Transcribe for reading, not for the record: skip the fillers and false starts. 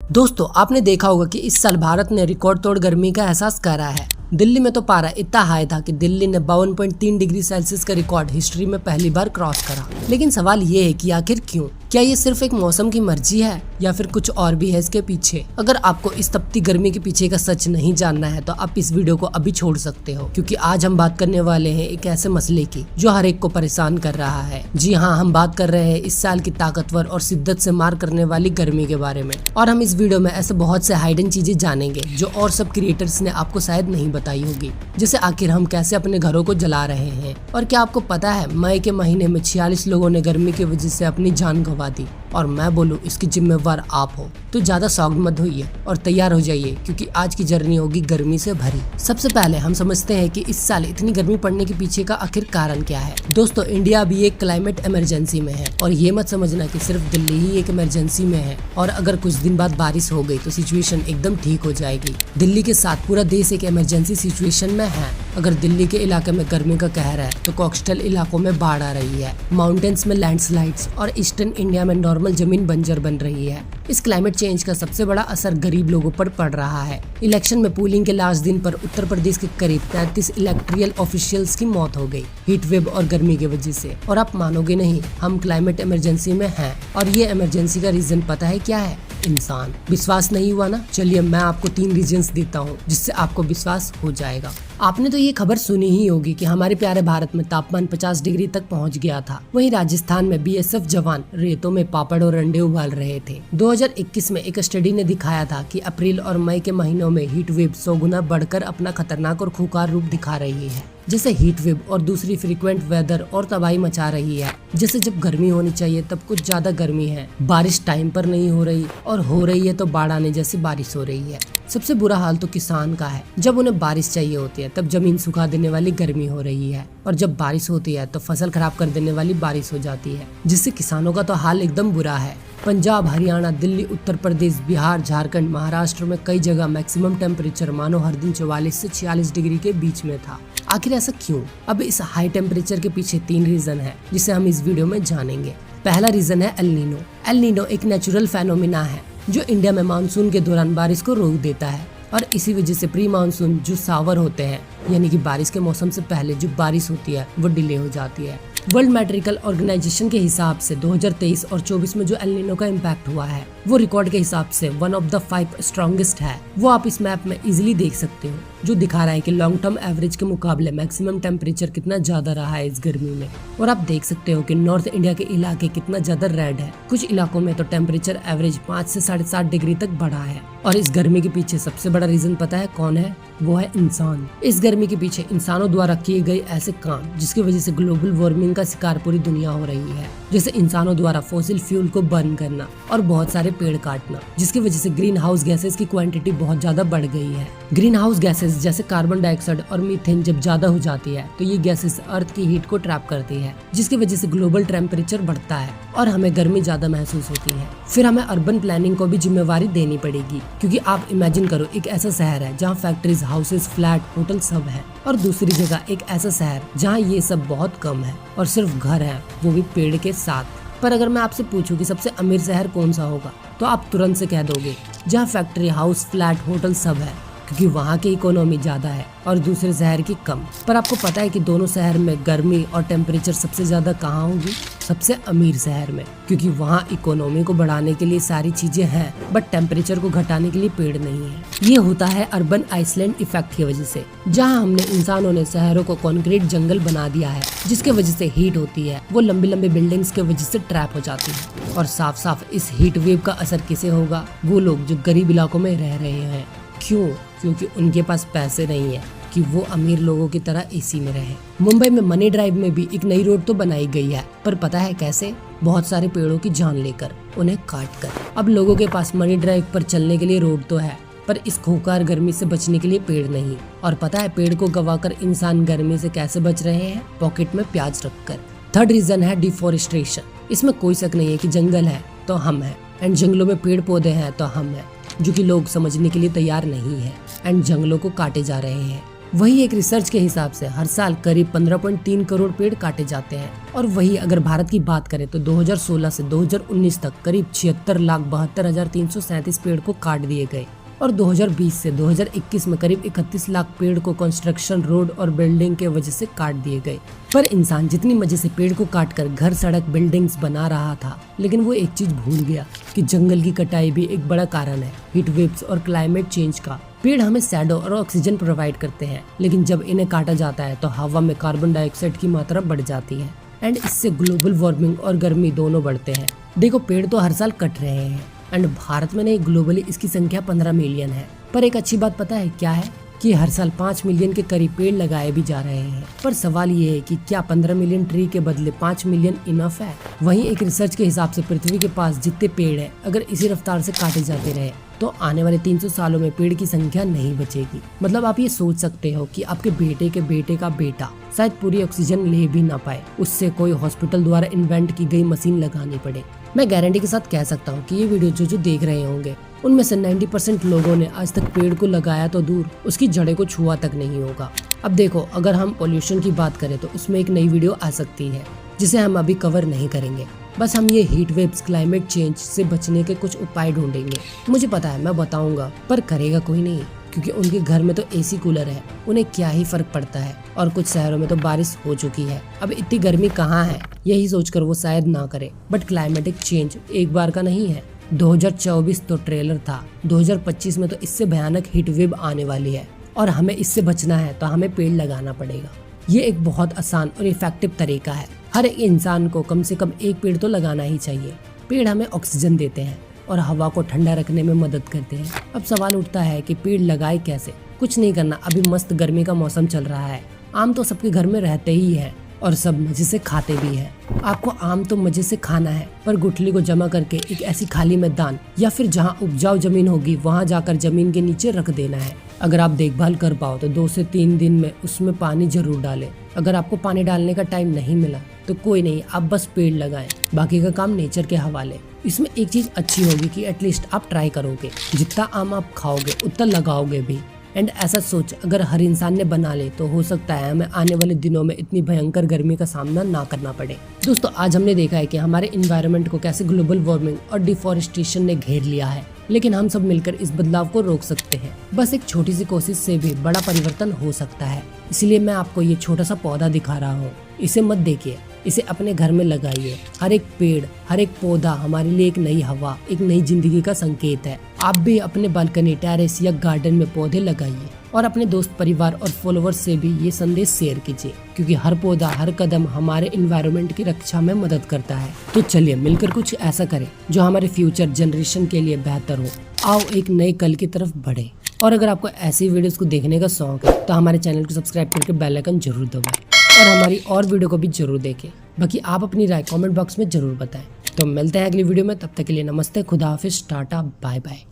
दोस्तों, आपने देखा होगा कि इस साल भारत ने रिकॉर्ड तोड़ गर्मी का एहसास करा है। दिल्ली में तो पारा इतना हाई था कि दिल्ली ने 52.3 डिग्री सेल्सियस का रिकॉर्ड हिस्ट्री में पहली बार क्रॉस करा। लेकिन सवाल ये है कि आखिर क्यों? क्या ये सिर्फ एक मौसम की मर्जी है या फिर कुछ और भी है इसके पीछे? अगर आपको इस तपती गर्मी के पीछे का सच नहीं जानना है तो आप इस वीडियो को अभी छोड़ सकते हो, क्योंकि आज हम बात करने वाले हैं एक ऐसे मसले की जो हर एक को परेशान कर रहा है। जी हाँ, हम बात कर रहे हैं इस साल की ताकतवर और शिद्दत से मार करने वाली गर्मी के बारे में। और हम इस वीडियो में ऐसे बहुत से हाइडन चीजें जानेंगे जो और सब क्रिएटर्स ने आपको शायद नहीं बताई होगी। जैसे आखिर हम कैसे अपने घरों को जला रहे हैं, और क्या आपको पता है मई के महीने में 46 लोगों ने गर्मी की वजह से अपनी जान गंवा दी। और मैं बोलूं इसकी जिम्मेवार आप हो। तो ज्यादा शॉक्ड मत होइए और तैयार हो जाइए, क्योंकि आज की जर्नी होगी गर्मी से भरी। सबसे पहले हम समझते हैं कि इस साल इतनी गर्मी पड़ने के पीछे का आखिर कारण क्या है। दोस्तों, इंडिया अभी एक क्लाइमेट इमरजेंसी में है, और ये मत समझना कि सिर्फ दिल्ली ही एक इमरजेंसी में है और अगर कुछ दिन बाद बारिश हो गई तो सिचुएशन एकदम ठीक हो जाएगी। दिल्ली के साथ पूरा देश एक इमरजेंसी सिचुएशन में है। अगर दिल्ली के इलाके में गर्मी का कहर है तो कोस्टल इलाकों में बाढ़ आ रही है, माउंटेन्स में लैंडस्लाइड्स और ईस्टर्न इंडिया में नॉर्मल जमीन बंजर बन रही है। इस क्लाइमेट चेंज का सबसे बड़ा असर गरीब लोगों पर पड़ रहा है। इलेक्शन में पोलिंग के लास्ट दिन पर उत्तर प्रदेश के करीब 33 इलेक्ट्रियल ऑफिशियल्स की मौत हो गई, हीट वेव और गर्मी की वजह से। और आप मानोगे नहीं, हम क्लाइमेट इमरजेंसी में हैं, और ये इमरजेंसी का रीजन पता है क्या है? इंसान। विश्वास नहीं हुआ ना? चलिए मैं आपको 3 रीजंस देता हूँ जिससे आपको विश्वास हो जाएगा। आपने तो ये खबर सुनी ही होगी कि हमारे प्यारे भारत में तापमान 50 डिग्री तक पहुंच गया था। वहीं राजस्थान में बीएसएफ जवान रेतों में पापड़ और अंडे उबाल रहे थे। 2021 में एक स्टडी ने दिखाया था कि अप्रैल और मई के महीनों में हीट वेव 100 गुना बढ़कर अपना खतरनाक और खूंखार रूप दिखा रही है। जैसे हीट वेव और दूसरी फ्रीक्वेंट वेदर और तबाही मचा रही है। जैसे जब गर्मी होनी चाहिए तब कुछ ज्यादा गर्मी है, बारिश टाइम पर नहीं हो रही, और हो रही है तो बाढ़ आने जैसी बारिश हो रही है। सबसे बुरा हाल तो किसान का है। जब उन्हें बारिश चाहिए होती है तब जमीन सुखा देने वाली गर्मी हो रही है, और जब बारिश होती है तो फसल खराब कर देने वाली बारिश हो जाती है, जिससे किसानों का तो हाल एकदम बुरा है। पंजाब, हरियाणा, दिल्ली, उत्तर प्रदेश, बिहार, झारखंड, महाराष्ट्र में कई जगह मैक्सिमम टेम्परेचर मानो हर दिन 44 से 46 डिग्री के बीच में था। आखिर ऐसा क्यों? अब इस हाई टेम्परेचर के पीछे 3 रीजन है जिसे हम इस वीडियो में जानेंगे। पहला रीजन है एल नीनो। एल नीनो एक नेचुरल फेनोमिना है जो इंडिया में मानसून के दौरान बारिश को रोक देता है, और इसी वजह से प्री मानसून जो सावर होते हैं, यानी कि बारिश के मौसम से पहले जो बारिश होती है वो डिले हो जाती है। वर्ल्ड मेट्रिकल ऑर्गेनाइजेशन के हिसाब से 2023 और 24 में जो एल नीनो का इम्पैक्ट हुआ है वो रिकॉर्ड के हिसाब से 1 ऑफ द 5 स्ट्रॉन्गेस्ट है। वो आप इस मैप में इजीली देख सकते हो, जो दिखा रहा है कि लॉन्ग टर्म एवरेज के मुकाबले मैक्सिमम टेम्परेचर कितना ज्यादा रहा है इस गर्मी में। और आप देख सकते हो कि नॉर्थ इंडिया के इलाके कितना ज्यादा रेड है। कुछ इलाकों में तो टेम्परेचर एवरेज 5 से 7.5 डिग्री तक बढ़ा है। और इस गर्मी के पीछे सबसे बड़ा रीजन पता है कौन है? वो है इंसान। इस गर्मी के पीछे इंसानों द्वारा किए गए ऐसे काम जिसकी वजह से ग्लोबल वार्मिंग का शिकार पूरी दुनिया हो रही है। जैसे इंसानों द्वारा फॉसिल फ्यूल को बर्न करना और बहुत सारे पेड़ काटना, जिसकी वजह से ग्रीन हाउस गैसेस की क्वांटिटी बहुत ज्यादा बढ़ गई है। ग्रीन हाउस गैसेस जैसे कार्बन डाइऑक्साइड और मीथेन जब ज्यादा हो जाती है तो ये गैसेस अर्थ की हीट को ट्रैप करती है, जिसकी वजह से ग्लोबल टेम्परेचर बढ़ता है और हमें गर्मी ज्यादा महसूस होती है। फिर हमें अर्बन प्लानिंग को भी जिम्मेवारी देनी पड़ेगी, क्योंकि आप इमेजिन करो एक ऐसा शहर है जहाँ फैक्ट्रीज, हाउसेस, फ्लैट, होटल सब है, और दूसरी जगह एक ऐसा शहर जहाँ ये सब बहुत कम है और सिर्फ घर है, वो भी पेड़ के साथ। पर अगर मैं आपसे पूछूं कि सबसे अमीर शहर कौन सा होगा तो आप तुरंत से कह दोगे जहाँ फैक्ट्री, हाउस, फ्लैट, होटल सब है, क्योंकि वहाँ की इकोनॉमी ज्यादा है और दूसरे शहर की कम। पर आपको पता है कि दोनों शहर में गर्मी और टेम्परेचर सबसे ज्यादा कहाँ होगी? सबसे अमीर शहर में, क्योंकि वहाँ इकोनॉमी को बढ़ाने के लिए सारी चीजें हैं, बट टेम्परेचर को घटाने के लिए पेड़ नहीं है। ये होता है अर्बन आइसलैंड इफेक्ट की वजह से, जहाँ हमने इंसानों ने शहरों को कंक्रीट जंगल बना दिया है, जिसके वजह से हीट होती है वो लंबी लंबी बिल्डिंग्स के वजह से ट्रैप हो जाती है। और साफ साफ इस हीट वेव का असर किसे होगा? वो लोग जो गरीब इलाकों में रह रहे हैं। क्यों? क्योंकि उनके पास पैसे नहीं है कि वो अमीर लोगों की तरह एसी में रहे। मुंबई में मनी ड्राइव में भी एक नई रोड तो बनाई गई है, पर पता है कैसे? बहुत सारे पेड़ों की जान लेकर, उन्हें काट कर। अब लोगों के पास मनी ड्राइव पर चलने के लिए रोड तो है, पर इस खूंखार गर्मी से बचने के लिए पेड़ नहीं। और पता है पेड़ को गवाकर इंसान गर्मी से कैसे बच रहे हैं? पॉकेट में प्याज रखकर। थर्ड रीजन है डिफॉरेस्टेशन। इसमें कोई शक नहीं है कि जंगल है तो हम हैं, एंड जंगलों में पेड़ पौधे हैं तो हम हैं, जो कि लोग समझने के लिए तैयार नहीं है, एंड जंगलों को काटे जा रहे हैं। वही एक रिसर्च के हिसाब से हर साल करीब 15.3 करोड़ पेड़ काटे जाते हैं। और वही अगर भारत की बात करें तो 2016 से 2019 तक करीब 76,72,337 पेड़ को काट दिए गए और 2020 से 2021 में करीब 31 लाख पेड़ को कंस्ट्रक्शन, रोड और बिल्डिंग के वजह से काट दिए गए। पर इंसान जितनी मजे से पेड़ को काटकर घर, सड़क, बिल्डिंग्स बना रहा था, लेकिन वो एक चीज भूल गया कि जंगल की कटाई भी एक बड़ा कारण है हीट वेव्स और क्लाइमेट चेंज का। पेड़ हमें शैडो और ऑक्सीजन प्रोवाइड करते हैं, लेकिन जब इन्हें काटा जाता है तो हवा में कार्बन डाइऑक्साइड की मात्रा बढ़ जाती है एंड इससे ग्लोबल वार्मिंग और गर्मी दोनों बढ़ते हैं। देखो, पेड़ तो हर साल कट रहे हैं एंड भारत में नहीं, ग्लोबली इसकी संख्या 15 मिलियन है। पर एक अच्छी बात पता है क्या है कि हर साल 5 मिलियन के करीब पेड़ लगाए भी जा रहे हैं। पर सवाल ये है कि क्या 15 मिलियन ट्री के बदले 5 मिलियन इनफ है? वहीं एक रिसर्च के हिसाब से पृथ्वी के पास जितने पेड़ हैं, अगर इसी रफ्तार से काटे जाते रहे तो आने वाले 300 सालों में पेड़ की संख्या नहीं बचेगी। मतलब आप ये सोच सकते हो कि आपके बेटे के बेटे का बेटा शायद पूरी ऑक्सीजन ले भी ना पाए, उससे कोई हॉस्पिटल द्वारा इन्वेंट की गई मशीन लगानी पड़े। मैं गारंटी के साथ कह सकता हूँ कि ये वीडियो जो देख रहे होंगे उनमें से 90% लोगों ने आज तक पेड़ को लगाया तो दूर, उसकी जड़ें को छुआ तक नहीं होगा। अब देखो, अगर हम पोल्यूशन की बात करें तो उसमें एक नई वीडियो आ सकती है जिसे हम अभी कवर नहीं करेंगे। बस हम ये हीट वेव्स, क्लाइमेट चेंज से बचने के कुछ उपाय ढूंढेंगे। मुझे पता है मैं बताऊंगा, पर करेगा कोई नहीं, क्योंकि उनके घर में तो एसी कूलर है, उन्हें क्या ही फर्क पड़ता है। और कुछ शहरों में तो बारिश हो चुकी है, अब इतनी गर्मी कहाँ है, यही सोचकर वो शायद ना करे। बट क्लाइमेटिक चेंज एक बार का नहीं है। 2024 तो ट्रेलर था, 2025 में तो इससे भयानक हीट वेव आने वाली है और हमें इससे बचना है तो हमें पेड़ लगाना पड़ेगा। ये एक बहुत आसान और इफेक्टिव तरीका है। हर एक इंसान को कम से कम एक पेड़ तो लगाना ही चाहिए। पेड़ हमें ऑक्सीजन देते हैं और हवा को ठंडा रखने में मदद करते हैं। अब सवाल उठता है कि पेड़ लगाए कैसे? कुछ नहीं करना, अभी मस्त गर्मी का मौसम चल रहा है, आम तो सबके घर में रहते ही है और सब मजे से खाते भी हैं। आपको आम तो मजे से खाना है, पर गुठली को जमा करके एक ऐसी खाली मैदान या फिर जहाँ उपजाऊ जमीन होगी वहाँ जाकर जमीन के नीचे रख देना है। अगर आप देखभाल कर पाओ तो 2 से 3 दिन में उसमें पानी जरूर डालें। अगर आपको पानी डालने का टाइम नहीं मिला तो कोई नहीं, आप बस पेड़ लगाएं, बाकी का काम नेचर के हवाले। इसमें एक चीज अच्छी होगी कि एटलीस्ट आप ट्राई करोगे, जितना आम आप खाओगे उतना लगाओगे भी। एंड ऐसा सोच अगर हर इंसान ने बना ले तो हो सकता है हमें आने वाले दिनों में इतनी भयंकर गर्मी का सामना ना करना पड़े। दोस्तों, आज हमने देखा है कि हमारे इन्वायरमेंट को कैसे ग्लोबल वार्मिंग और डिफॉरेस्टेशन ने घेर लिया है, लेकिन हम सब मिलकर इस बदलाव को रोक सकते हैं। बस एक छोटी सी कोशिश से भी बड़ा परिवर्तन हो सकता है। इसलिए मैं आपको ये छोटा सा पौधा दिखा रहा हूँ, इसे मत देखिए, इसे अपने घर में लगाइए। हर एक पेड़, हर एक पौधा हमारे लिए एक नई हवा, एक नई जिंदगी का संकेत है। आप भी अपने बालकनी, टेरेस या गार्डन में पौधे लगाइए और अपने दोस्त, परिवार और फॉलोअर्स से भी ये संदेश शेयर कीजिए, क्योंकि हर पौधा, हर कदम हमारे एनवायरनमेंट की रक्षा में मदद करता है। तो चलिए मिलकर कुछ ऐसा करें जो हमारे फ्यूचर जनरेशन के लिए बेहतर हो। आओ एक नए कल की तरफ बढ़े। और अगर आपको ऐसी वीडियोस को देखने का शौक है तो हमारे चैनल को सब्सक्राइब करके बेल आइकन जरूर दबाएं और हमारी और वीडियो को भी जरूर देखें। बाकी आप अपनी राय कमेंट बॉक्स में जरूर बताएं। तो मिलते हैं अगली वीडियो में, तब तक के लिए नमस्ते, खुदा हाफिज, टाटा, बाय बाय।